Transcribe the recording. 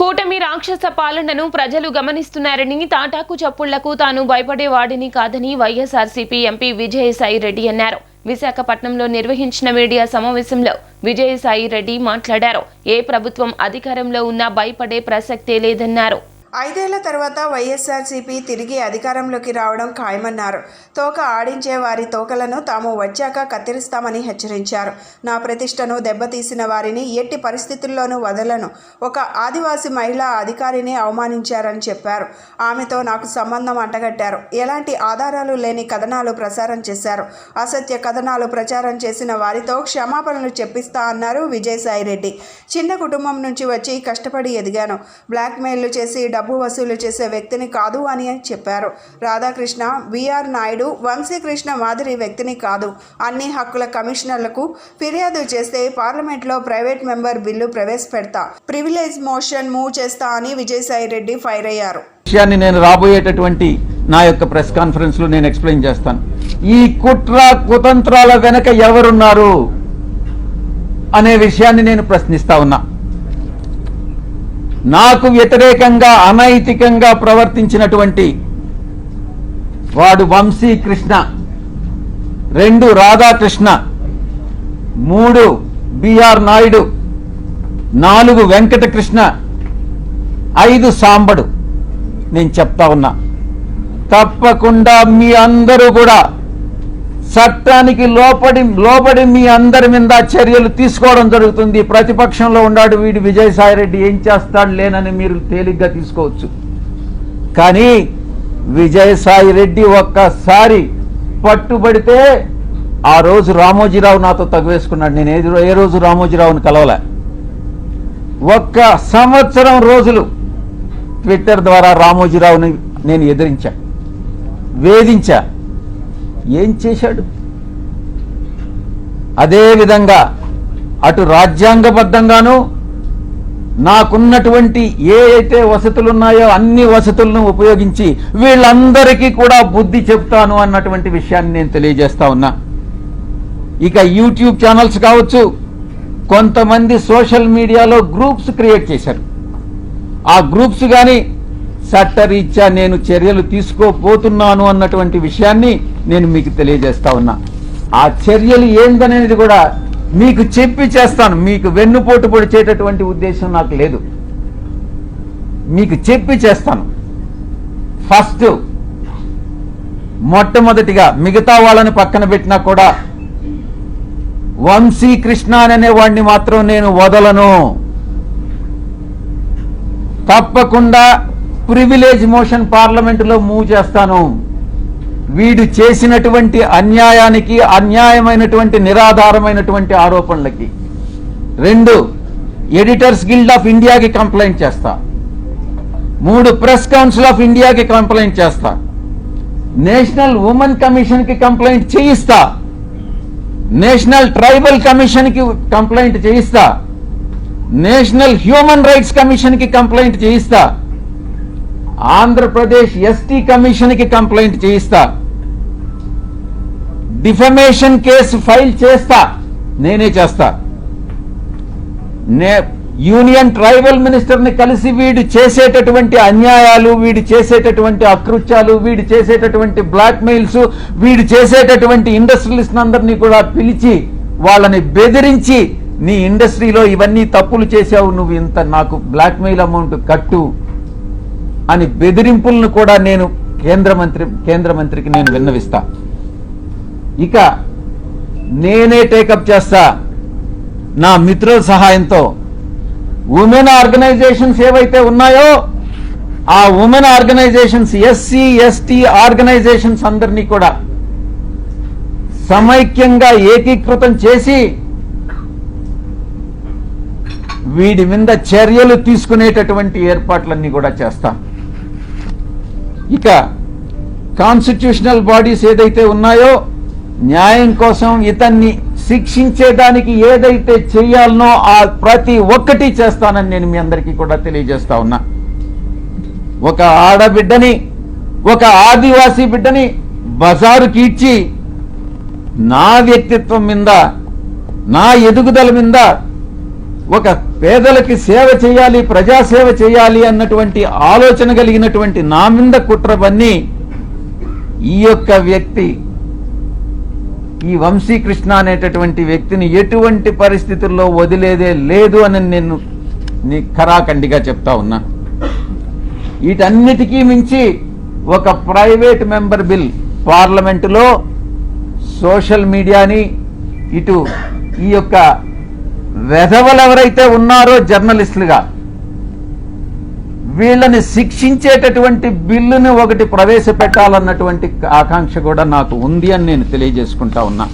కూటమి రాక్షస పాలనను ప్రజలు గమనిస్తున్నారని, తాటాకు చప్పుళ్లకు తాను భయపడేవాడిని కాదని వైఎస్ఆర్సీపీ ఎంపీ విజయసాయి రెడ్డి అన్నారు. విశాఖపట్నంలో నిర్వహించిన మీడియా సమావేశంలో విజయసాయి రెడ్డి మాట్లాడారు. ఏ ప్రభుత్వం అధికారంలో ఉన్నా భయపడే ప్రసక్తే లేదన్నారు. 5 ఏళ్ల తర్వాత వైఎస్ఆర్సీపీ తిరిగి అధికారంలోకి రావడం ఖాయమన్నారు. తోక ఆడించే వారి తోకలను తాము వచ్చాక కత్తిరిస్తామని హెచ్చరించారు. నా ప్రతిష్టను దెబ్బతీసిన వారిని ఎట్టి పరిస్థితుల్లోనూ వదలను. ఒక ఆదివాసీ మహిళా అధికారిని అవమానించారని చెప్పారు. ఆమెతో నాకు సంబంధం అంటగట్టారు. ఎలాంటి ఆధారాలు లేని కథనాలు ప్రసారం చేశారు. అసత్య కథనాలు ప్రచారం చేసిన వారితో క్షమాపణలు చెప్పిస్తా అన్నారు విజయసాయి రెడ్డి. చిన్న కుటుంబం నుంచి వచ్చి కష్టపడి ఎదిగాను. బ్లాక్మెయిల్లు చేసి డబ్బు వసూలు చేసే వ్యక్తిని కాదు అని చెప్పారు. రాధాకృష్ణ, బిఆర్ నాయుడు, వంశీకృష్ణ మాదిరి వ్యక్తిని కాదు. అన్ని హక్కుల కమిషనర్లకు ఫిర్యాదు చేస్తే పార్లమెంట్లో ప్రైవేట్ మెంబర్ బిల్లు ప్రవేశపెడతా, ప్రివిలేజ్ మోషన్ మూవ్ చేస్తా అని విజయసాయి రెడ్డి ఫైర్ అయ్యారు. విషయాన్ని నేను రాబోయేటటువంటి నా యొక్క ప్రెస్ కాన్ఫరెన్స్ లో నేను ఎక్స్ప్లెయిన్ చేస్తాను. ఈ కుట్ర కుతంత్రాల వెనక ఎవరున్నారు అనే విషయాన్ని నేను ప్రశ్నిస్తా ఉన్నా. నాకు వ్యతిరేకంగా అనైతికంగా ప్రవర్తించినటువంటి వాడు వంశీకృష్ణ, 2 రాధాకృష్ణ, 3 బిఆర్ నాయుడు, 4 వెంకటకృష్ణ, 5 సాంబడు. నేను చెప్తా ఉన్నా, తప్పకుండా మీ అందరూ కూడా చట్టానికి లోబడి మీ అందరి మీద చర్యలు తీసుకోవడం జరుగుతుంది. ప్రతిపక్షంలో ఉన్నాడు వీడు విజయసాయి రెడ్డి, ఏం చేస్తాడు లేనని మీరు తేలిగ్గా తీసుకోవచ్చు. కానీ విజయసాయి రెడ్డి ఒక్కసారి పట్టుబడితే ఆ రోజు రామోజీరావు నాతో తగువేసుకున్నాడు. నేను ఏ రోజు రామోజీరావుని కలవలే. 1 సంవత్సరం రోజులు ట్విట్టర్ ద్వారా రామోజీరావుని నేను ఎదిరించా, వేధించా. ఏం చేశాడు? అదేవిధంగా అటు రాజ్యాంగబద్ధంగాను నాకున్నటువంటి ఏ అయితే వసతులున్నాయో అన్ని వసతులను ఉపయోగించి వీళ్ళందరికీ కూడా బుద్ధి చెప్తాను అన్నటువంటి విషయాన్ని నేను తెలియజేస్తా ఉన్నా. ఇక యూట్యూబ్ ఛానల్స్ కావచ్చు, కొంతమంది సోషల్ మీడియాలో గ్రూప్స్ క్రియేట్ చేశారు. ఆ గ్రూప్స్ కానీ చట్టరీత్యా నేను చర్యలు తీసుకోపోతున్నాను అన్నటువంటి విషయాన్ని నేను మీకు తెలియజేస్తా ఉన్నా. ఆ చర్యలు ఏందనేది కూడా మీకు చెప్పి చేస్తాను. మీకు వెన్నుపోటు పొడిచేటటువంటి ఉద్దేశం నాకు లేదు. మీకు చెప్పి చేస్తాను. ఫస్ట్, మొట్టమొదటిగా మిగతా వాళ్ళని పక్కన పెట్టినా కూడా వంశీకృష్ణ అనే వాడిని మాత్రం నేను వదలను. తప్పకుండా ప్రివిలేజ్ మోషన్ పార్లమెంటులో మూవ్ చేస్తాను. వీడు చేసినటువంటి అన్యాయానికి, అన్యాయమైనటువంటి నిరాధారమైనటువంటి ఆరోపణలకి. 2, ఎడిటర్స్ గిల్డ్ ఆఫ్ ఇండియాకి కంప్లైంట్ చేస్తా. 3, ప్రెస్ కౌన్సిల్ ఆఫ్ ఇండియాకి కంప్లైంట్ చేస్తా. నేషనల్ ఉమెన్ కమిషన్కి కంప్లైంట్ చేయిస్తా. నేషనల్ ట్రైబల్ కమిషన్కి కంప్లైంట్ చేయిస్తా. నేషనల్ హ్యూమన్ రైట్స్ కమిషన్కి కంప్లైంట్ చేయిస్తా. ఆంధ్రప్రదేశ్ ఎస్టీ కమిషన్కి కంప్లైంట్ చేయిస్తా. డిఫమేషన్ కేసు ఫైల్ చేస్తా, నేనే చేస్తా. యూనియన్ ట్రైబల్ మినిస్టర్ని కలిసి వీడు చేసేటటువంటి అన్యాయాలు, వీడు చేసేటటువంటి అకృత్యాలు, వీడు చేసేటటువంటి బ్లాక్మెయిల్స్, వీడు చేసేటటువంటి ఇండస్ట్రియలిస్ట్ అందరినీ కూడా పిలిచి వాళ్ళని బెదిరించి, నీ ఇండస్ట్రీలో ఇవన్నీ తప్పులు చేశావు, నువ్వు ఇంత నాకు బ్లాక్మెయిల్ అమౌంట్ కట్టు అని బెదిరింపులను కూడా నేను కేంద్ర మంత్రికి నేను విన్నవిస్తా. ఇక నేనే టేకప్ చేస్తా నా మిత్రుల సహాయంతో. ఉమెన్ ఆర్గనైజేషన్స్ ఏవైతే ఉన్నాయో ఆ women organisations, SC ST organisations అందరినీ కూడా సమైక్యంగా ఏకీకృతం చేసి వీడి మీద చర్యలు తీసుకునేటటువంటి ఏర్పాట్లన్నీ కూడా చేస్తాం. ఇక కాన్స్టిట్యూషనల్ బాడీస్ ఏదైతే ఉన్నాయో న్యాయం కోసం ఇతన్ని శిక్షించేదానికి ఏదైతే చేయాలనో ఆ ప్రతి ఒక్కటి చేస్తానని నేను మీ అందరికీ కూడా తెలియజేస్తా ఉన్నా. ఒక ఆడబిడ్డని, ఒక ఆదివాసీ బిడ్డని బజారుకి ఇచ్చి నా వ్యక్తిత్వం మీద, నా ఎదుగుదల మీద ఒక పేదలకి సేవ చేయాలి, ప్రజాసేవ చేయాలి అన్నటువంటి ఆలోచన కలిగినటువంటి నా మీద కుట్రవన్నీ ఈ యొక్క వ్యక్తి, ఈ వంశీకృష్ణ అనేటటువంటి వ్యక్తిని ఎటువంటి పరిస్థితుల్లో వదిలేదే లేదు అని నేను ఖరాఖండిగా చెప్తా ఉన్నా. వీటన్నిటికీ మించి ఒక ప్రైవేట్ మెంబర్ బిల్ పార్లమెంటులో సోషల్ మీడియాని, ఇటు ఈ యొక్క వెధవలు ఎవరైతే ఉన్నారో జర్నలిస్టులుగా వీళ్ళని శిక్షించేటటువంటి బిల్లుని ఒకటి ప్రవేశపెట్టాలన్నటువంటి ఆకాంక్ష కూడా నాకు ఉంది అని నేను తెలియజేసుకుంటా ఉన్నా.